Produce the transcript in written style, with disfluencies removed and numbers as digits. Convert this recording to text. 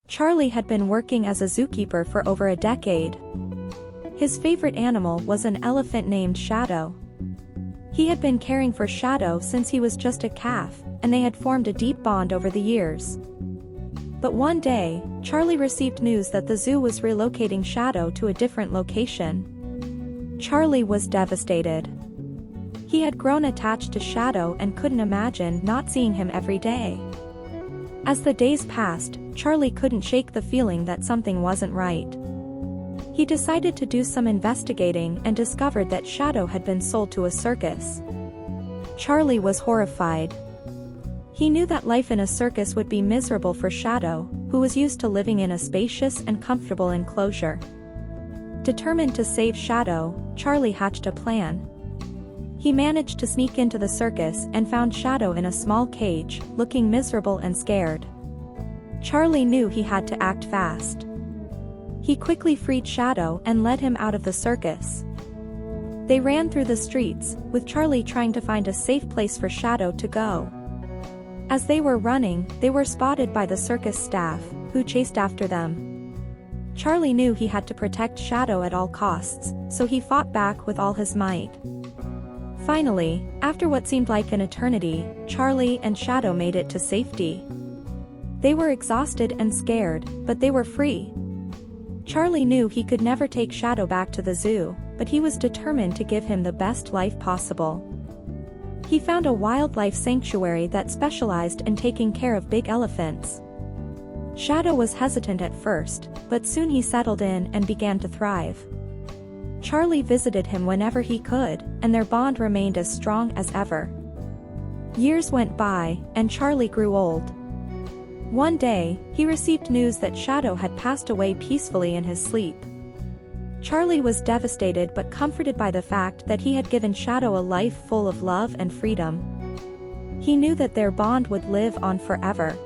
Charlie had been working as a zookeeper for over a decade. His favorite animal was an elephant named Shadow. He had been caring for Shadow since he was just a calf, and they had formed a deep bond over the years. But one day, Charlie received news that the zoo was relocating Shadow to a different location. Charlie was devastated. He had grown attached to Shadow and couldn't imagine not seeing him every day. As the days passed, Charlie couldn't shake the feeling that something wasn't right. He decided to do some investigating and discovered that Shadow had been sold to a circus. Charlie was horrified. He knew that life in a circus would be miserable for Shadow, who was used to living in a spacious and comfortable enclosure. Determined to save Shadow, Charlie hatched a plan. He managed to sneak into the circus and found Shadow in a small cage, looking miserable and scared. Charlie knew he had to act fast. He quickly freed Shadow and led him out of the circus. They ran through the streets, with Charlie trying to find a safe place for Shadow to go. As they were running, they were spotted by the circus staff, who chased after them. Charlie knew he had to protect Shadow at all costs, so he fought back with all his might. Finally, after what seemed like an eternity, Charlie and Shadow made it to safety. They were exhausted and scared, but they were free. Charlie knew he could never take Shadow back to the zoo, but he was determined to give him the best life possible. He found a wildlife sanctuary that specialized in taking care of big elephants. Shadow was hesitant at first, but soon he settled in and began to thrive. Charlie visited him whenever he could, and their bond remained as strong as ever. Years went by, and Charlie grew old. One day, he received news that Shadow had passed away peacefully in his sleep. Charlie was devastated but comforted by the fact that he had given Shadow a life full of love and freedom. He knew that their bond would live on forever.